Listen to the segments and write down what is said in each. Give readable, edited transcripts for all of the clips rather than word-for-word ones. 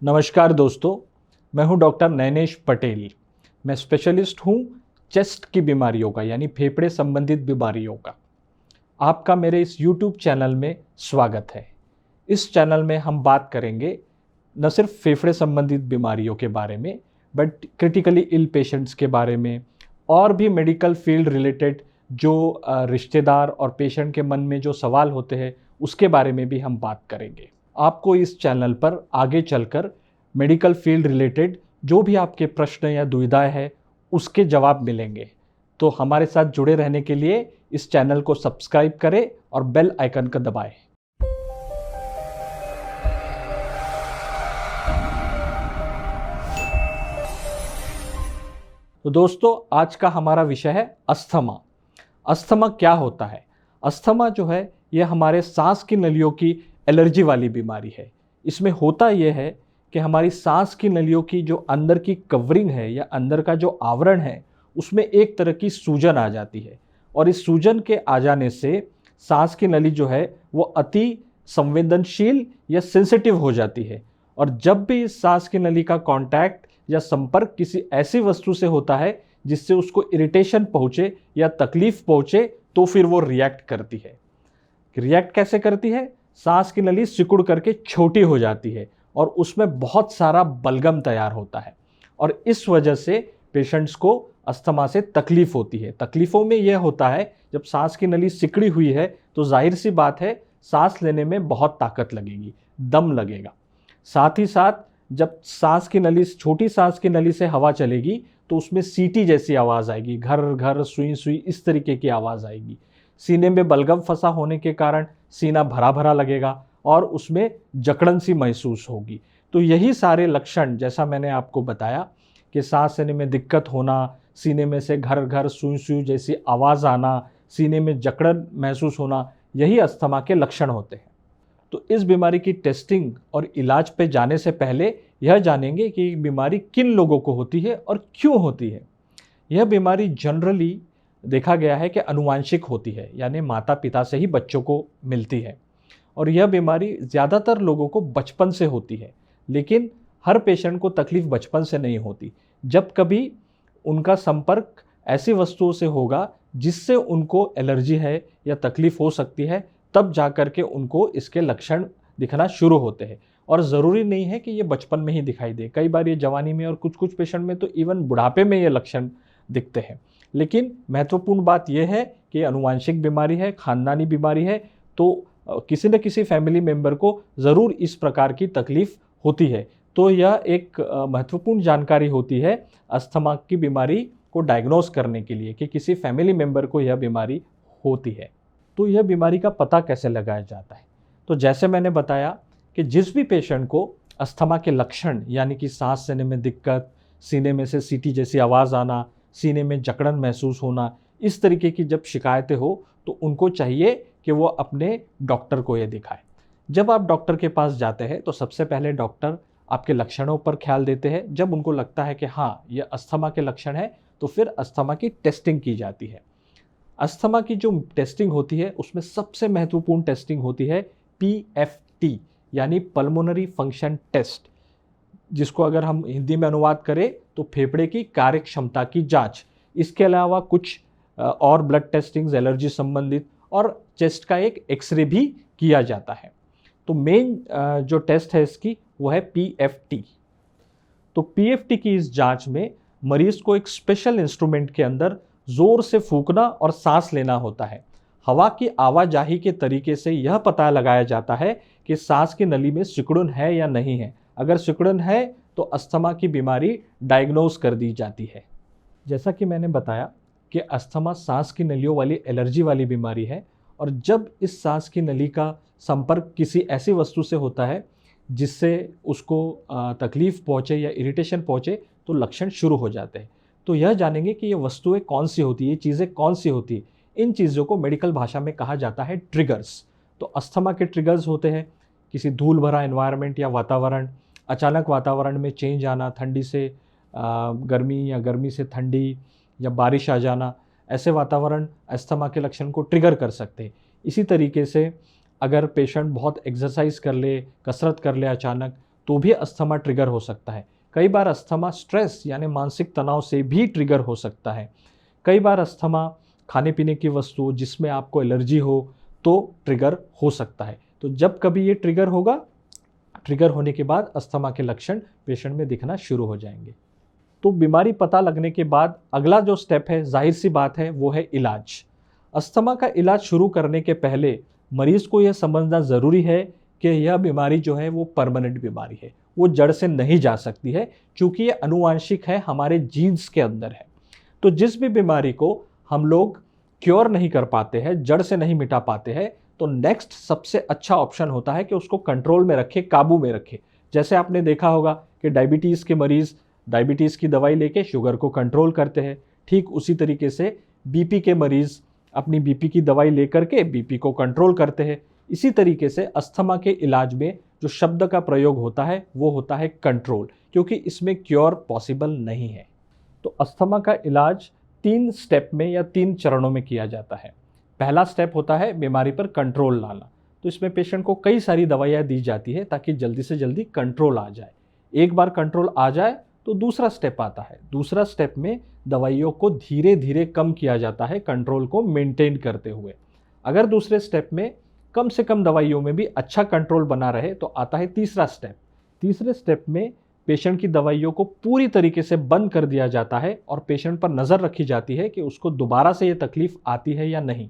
नमस्कार दोस्तों, मैं हूं डॉक्टर नैनेश पटेल। मैं स्पेशलिस्ट हूं चेस्ट की बीमारियों का यानी फेफड़े संबंधित बीमारियों का। आपका मेरे इस YouTube चैनल में स्वागत है। इस चैनल में हम बात करेंगे न सिर्फ फेफड़े संबंधित बीमारियों के बारे में बट क्रिटिकली इल पेशेंट्स के बारे में और भी मेडिकल फील्ड रिलेटेड जो रिश्तेदार और पेशेंट के मन में जो सवाल होते हैं उसके बारे में भी हम बात करेंगे। आपको इस चैनल पर आगे चलकर मेडिकल फील्ड रिलेटेड जो भी आपके प्रश्न या दुविधाएं हैं उसके जवाब मिलेंगे। तो हमारे साथ जुड़े रहने के लिए इस चैनल को सब्सक्राइब करें और बेल आइकन को दबाएं। तो दोस्तों, आज का हमारा विषय है अस्थमा। अस्थमा क्या होता है? अस्थमा जो है यह हमारे सांस की नलियों की एलर्जी वाली बीमारी है। इसमें होता यह है कि हमारी सांस की नलियों की जो अंदर की कवरिंग है या अंदर का जो आवरण है उसमें एक तरह की सूजन आ जाती है और इस सूजन के आ जाने से सांस की नली जो है वो अति संवेदनशील या सेंसिटिव हो जाती है और जब भी इस सांस की नली का कांटेक्ट या संपर्क किसी ऐसी वस्तु से होता है जिससे उसको इरिटेशन पहुंचे या तकलीफ पहुंचे तो फिर वो रिएक्ट करती है। रिएक्ट कैसे करती है? सांस की नली सिकुड़ करके छोटी हो जाती है और उसमें बहुत सारा बलगम तैयार होता है और इस वजह से पेशेंट्स को अस्थमा से तकलीफ होती है। तकलीफों में यह होता है जब सांस की नली सिकड़ी हुई है तो जाहिर सी बात है सांस लेने में बहुत ताकत लगेगी, दम लगेगा। साथ ही साथ जब सांस की नली, छोटी सांस की नली से हवा चलेगी तो उसमें सीटी जैसी आवाज़ आएगी, घर घर सुई सुई इस तरीके की आवाज़ आएगी। सीने में बलगम फंसा होने के कारण सीना भरा भरा लगेगा और उसमें जकड़न सी महसूस होगी। तो यही सारे लक्षण, जैसा मैंने आपको बताया कि सांस लेने में दिक्कत होना, सीने में से घर घर सुई सुई जैसी आवाज़ आना, सीने में जकड़न महसूस होना, यही अस्थमा के लक्षण होते हैं। तो इस बीमारी की टेस्टिंग और इलाज पे जाने से पहले यह जानेंगे कि ये बीमारी किन लोगों को होती है और क्यों होती है। यह बीमारी जनरली देखा गया है कि अनुवांशिक होती है, यानी माता पिता से ही बच्चों को मिलती है और यह बीमारी ज़्यादातर लोगों को बचपन से होती है, लेकिन हर पेशेंट को तकलीफ बचपन से नहीं होती। जब कभी उनका संपर्क ऐसी वस्तुओं से होगा जिससे उनको एलर्जी है या तकलीफ हो सकती है, तब जा कर के उनको इसके लक्षण दिखना शुरू होते हैं और ज़रूरी नहीं है कि ये बचपन में ही दिखाई दे। कई बार ये जवानी में और कुछ कुछ पेशेंट में तो इवन बुढ़ापे में ये लक्षण दिखते हैं। लेकिन महत्वपूर्ण बात यह है कि अनुवांशिक बीमारी है, खानदानी बीमारी है, तो किसी न किसी फैमिली मेंबर को ज़रूर इस प्रकार की तकलीफ होती है। तो यह एक महत्वपूर्ण जानकारी होती है अस्थमा की बीमारी को डायग्नोस करने के लिए कि किसी फैमिली मेंबर को यह बीमारी होती है। तो यह बीमारी का पता कैसे लगाया जाता है? तो जैसे मैंने बताया कि जिस भी पेशेंट को अस्थमा के लक्षण यानी कि सांस लेने में दिक्कत, सीने में से सीटी जैसी आवाज़ आना, सीने में जकड़न महसूस होना, इस तरीके की जब शिकायतें हो तो उनको चाहिए कि वो अपने डॉक्टर को ये दिखाएं। जब आप डॉक्टर के पास जाते हैं तो सबसे पहले डॉक्टर आपके लक्षणों पर ख्याल देते हैं। जब उनको लगता है कि हाँ ये अस्थमा के लक्षण है तो फिर अस्थमा की टेस्टिंग की जाती है। अस्थमा की जो टेस्टिंग होती है उसमें सबसे महत्वपूर्ण टेस्टिंग होती है PFT यानी पल्मोनरी फंक्शन टेस्ट, जिसको अगर हम हिंदी में अनुवाद करें तो फेफड़े की कार्य क्षमता की जांच। इसके अलावा कुछ और ब्लड टेस्टिंग्स एलर्जी संबंधित और चेस्ट का एक एक्सरे भी किया जाता है। तो मेन जो टेस्ट है इसकी वो है PFT। तो PFT की इस जांच में मरीज को एक स्पेशल इंस्ट्रूमेंट के अंदर जोर से फूंकना और सांस लेना होता है। हवा की आवाजाही के तरीके से यह पता लगाया जाता है कि सांस की नली में सिकुड़न है या नहीं है। अगर सिकुड़न है तो अस्थमा की बीमारी डायग्नोस कर दी जाती है। जैसा कि मैंने बताया कि अस्थमा सांस की नलियों वाली एलर्जी वाली बीमारी है और जब इस सांस की नली का संपर्क किसी ऐसी वस्तु से होता है जिससे उसको तकलीफ पहुँचे या इरिटेशन पहुँचे तो लक्षण शुरू हो जाते हैं। तो यह जानेंगे कि ये वस्तुएं कौन सी होती है, ये चीज़ें कौन सी होती है। इन चीज़ों को मेडिकल भाषा में कहा जाता है ट्रिगर्स। तो अस्थमा के ट्रिगर्स होते हैं किसी धूल भरा एनवायरनमेंट या वातावरण, अचानक वातावरण में चेंज आना, ठंडी से गर्मी या गर्मी से ठंडी या बारिश आ जाना, ऐसे वातावरण अस्थमा के लक्षण को ट्रिगर कर सकते हैं। इसी तरीके से अगर पेशेंट बहुत एक्सरसाइज कर ले, कसरत कर ले अचानक, तो भी अस्थमा ट्रिगर हो सकता है। कई बार अस्थमा स्ट्रेस यानी मानसिक तनाव से भी ट्रिगर हो सकता है। कई बार अस्थमा खाने पीने की वस्तु जिसमें आपको एलर्जी हो तो ट्रिगर हो सकता है। तो जब कभी ये ट्रिगर होगा, ट्रिगर होने के बाद अस्थमा के लक्षण पेशेंट में दिखना शुरू हो जाएंगे। तो बीमारी पता लगने के बाद अगला जो स्टेप है, जाहिर सी बात है, वो है इलाज। अस्थमा का इलाज शुरू करने के पहले मरीज को यह समझना ज़रूरी है कि यह बीमारी जो है वो परमानेंट बीमारी है, वो जड़ से नहीं जा सकती है, क्योंकि ये अनुवांशिक है, हमारे जीन्स के अंदर है। तो जिस भी बीमारी को हम लोग क्योर नहीं कर पाते हैं, जड़ से नहीं मिटा पाते हैं, तो नेक्स्ट सबसे अच्छा ऑप्शन होता है कि उसको कंट्रोल में रखे, काबू में रखे। जैसे आपने देखा होगा कि डायबिटीज़ के मरीज़ डायबिटीज़ की दवाई लेके शुगर को कंट्रोल करते हैं, ठीक उसी तरीके से बीपी के मरीज़ अपनी बीपी की दवाई लेकर के बीपी को कंट्रोल करते हैं। इसी तरीके से अस्थमा के इलाज में जो शब्द का प्रयोग होता है वो होता है कंट्रोल, क्योंकि इसमें क्योर पॉसिबल नहीं है। तो अस्थमा का इलाज 3 स्टेप में या 3 चरणों में किया जाता है। पहला स्टेप होता है बीमारी पर कंट्रोल लाना। तो इसमें पेशेंट को कई सारी दवाइयाँ दी जाती है ताकि जल्दी से जल्दी कंट्रोल आ जाए। एक बार कंट्रोल आ जाए तो दूसरा स्टेप आता है। दूसरा स्टेप में दवाइयों को धीरे धीरे कम किया जाता है, कंट्रोल को मेंटेन करते हुए। अगर दूसरे स्टेप में कम से कम दवाइयों में भी अच्छा कंट्रोल बना रहे तो आता है तीसरा स्टेप। तीसरे स्टेप में पेशेंट की दवाइयों को पूरी तरीके से बंद कर दिया जाता है और पेशेंट पर नज़र रखी जाती है कि उसको दोबारा से ये तकलीफ आती है या नहीं।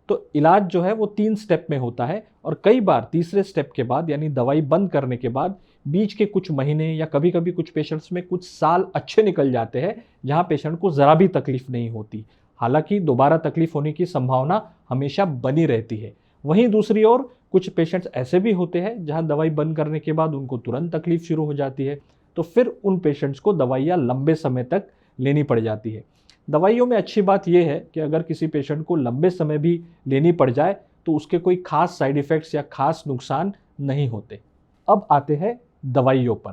तो इलाज जो है वो 3 स्टेप में होता है और कई बार तीसरे स्टेप के बाद यानी दवाई बंद करने के बाद बीच के कुछ महीने या कभी कभी कुछ पेशेंट्स में कुछ साल अच्छे निकल जाते हैं जहां पेशेंट को ज़रा भी तकलीफ नहीं होती। हालांकि दोबारा तकलीफ होने की संभावना हमेशा बनी रहती है। वहीं दूसरी ओर कुछ पेशेंट्स ऐसे भी होते हैं जहां दवाई बंद करने के बाद उनको तुरंत तकलीफ शुरू हो जाती है, तो फिर उन पेशेंट्स को दवाइयाँ लंबे समय तक लेनी पड़ जाती है। दवाइयों में अच्छी बात यह है कि अगर किसी पेशेंट को लंबे समय भी लेनी पड़ जाए तो उसके कोई खास साइड इफ़ेक्ट्स या खास नुकसान नहीं होते। अब आते हैं दवाइयों पर।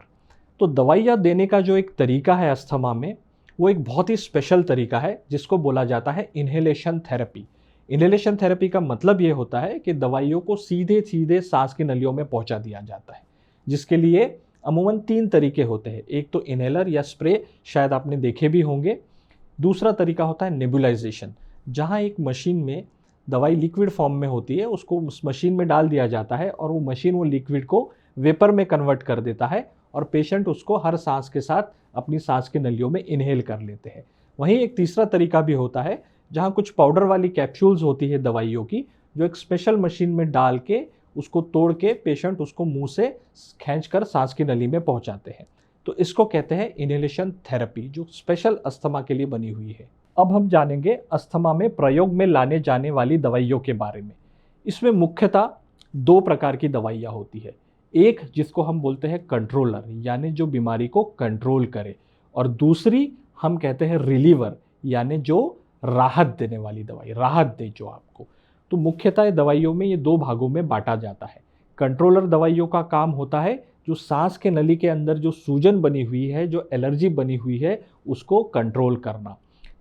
तो दवाइयाँ देने का जो एक तरीका है अस्थमा में, वो एक बहुत ही स्पेशल तरीका है जिसको बोला जाता है इन्हेलेशन थेरेपी। इन्हेलेशन थेरेपी का मतलब ये होता है कि दवाइयों को सीधे सीधे सांस की नलियों में पहुंचा दिया जाता है, जिसके लिए अमूमन 3 तरीके होते हैं। एक तो इनहेलर या स्प्रे, शायद आपने देखे भी होंगे। दूसरा तरीका होता है नेबुलाइजेशन, जहां एक मशीन में दवाई लिक्विड फॉर्म में होती है, उसको उस मशीन में डाल दिया जाता है और वो मशीन वो लिक्विड को वेपर में कन्वर्ट कर देता है और पेशेंट उसको हर सांस के साथ अपनी सांस की नलियों में इनहेल कर लेते हैं। वहीं एक तीसरा तरीका भी होता है जहां कुछ पाउडर वाली कैप्सूल्स होती है दवाइयों की, जो एक स्पेशल मशीन में डाल के उसको तोड़ के पेशेंट उसको मुंह से खींचकर सांस की नली में पहुंचाते हैं। तो इसको कहते हैं इन्हेलेशन थेरेपी, जो स्पेशल अस्थमा के लिए बनी हुई है। अब हम जानेंगे अस्थमा में प्रयोग में लाने जाने वाली दवाइयों के बारे में। इसमें मुख्यतः 2 प्रकार की दवाइयाँ होती है। एक जिसको हम बोलते हैं कंट्रोलर, यानी जो बीमारी को कंट्रोल करे, और दूसरी हम कहते हैं रिलीवर, यानी जो राहत देने वाली दवाई, राहत दे जो आपको। तो मुख्यतः दवाइयों में ये 2 भागों में बांटा जाता है। कंट्रोलर दवाइयों का काम होता है जो सांस के नली के अंदर जो सूजन बनी हुई है, जो एलर्जी बनी हुई है, उसको कंट्रोल करना।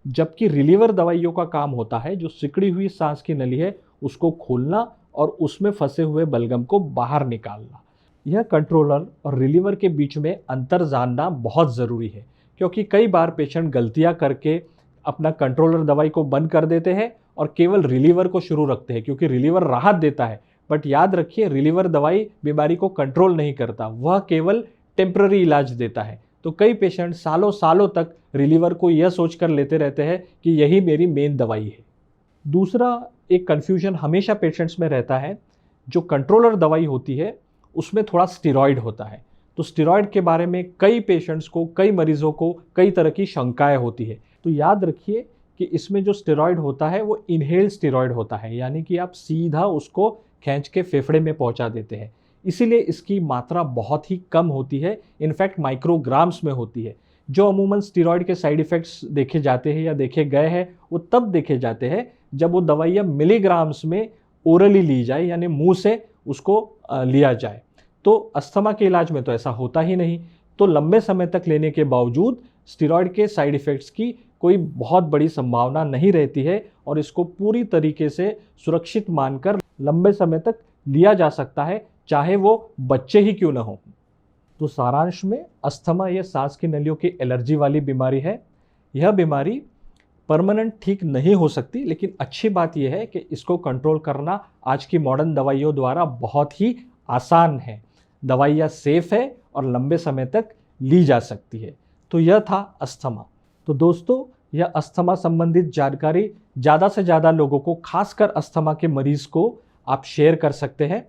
जबकि रिलीवर दवाइयों का काम होता है जो सिकड़ी हुई सांस की नली है उसको खोलना और उसमें फंसे हुए बलगम को बाहर निकालना। यह कंट्रोलर और रिलीवर के बीच में अंतर जानना बहुत ज़रूरी है, क्योंकि कई बार पेशेंट गलतियां करके अपना कंट्रोलर दवाई को बंद कर देते हैं और केवल रिलीवर को शुरू रखते हैं, क्योंकि रिलीवर राहत देता है। बट याद रखिए, रिलीवर दवाई बीमारी को कंट्रोल नहीं करता, वह केवल टेम्पररी इलाज देता है। तो कई पेशेंट सालों सालों तक रिलीवर को यह सोचकर लेते रहते हैं कि यही मेरी मेन दवाई है। दूसरा एक कन्फ्यूजन हमेशा पेशेंट्स में रहता है, जो कंट्रोलर दवाई होती है उसमें थोड़ा स्टेरॉइड होता है। तो स्टेरॉइड के बारे में कई पेशेंट्स को, कई मरीजों को कई तरह की शंकाएं होती है। तो याद रखिए कि इसमें जो स्टेरॉइड होता है वो इनहेल स्टेरॉइड होता है, यानी कि आप सीधा उसको खींच के फेफड़े में पहुंचा देते हैं। इसीलिए इसकी मात्रा बहुत ही कम होती है, इनफैक्ट माइक्रोग्राम्स में होती है। जो अमूमन स्टेरॉइड के साइड इफ़ेक्ट्स देखे जाते हैं या देखे गए हैं वो तब देखे जाते हैं जब वो दवाइयाँ मिलीग्राम्स में ओरली ली जाए, यानी मुंह से उसको लिया जाए। तो अस्थमा के इलाज में तो ऐसा होता ही नहीं। तो लंबे समय तक लेने के बावजूद स्टेरॉइड के साइड इफ़ेक्ट्स की कोई बहुत बड़ी संभावना नहीं रहती है और इसको पूरी तरीके से सुरक्षित मानकर लंबे समय तक लिया जा सकता है, चाहे वो बच्चे ही क्यों न हो। तो सारांश में अस्थमा ये सांस की नलियों की एलर्जी वाली बीमारी है। यह बीमारी परमानेंट ठीक नहीं हो सकती, लेकिन अच्छी बात यह है कि इसको कंट्रोल करना आज की मॉडर्न दवाइयों द्वारा बहुत ही आसान है। दवाइयाँ सेफ है और लंबे समय तक ली जा सकती है। तो यह था अस्थमा। तो दोस्तों, यह अस्थमा संबंधित जानकारी ज़्यादा से ज़्यादा लोगों को, खासकर अस्थमा के मरीज़ को आप शेयर कर सकते हैं।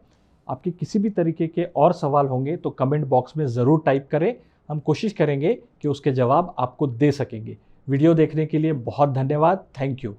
आपके किसी भी तरीके के और सवाल होंगे तो कमेंट बॉक्स में ज़रूर टाइप करें। हम कोशिश करेंगे कि उसके जवाब आपको दे सकेंगे। वीडियो देखने के लिए बहुत धन्यवाद। Thank you.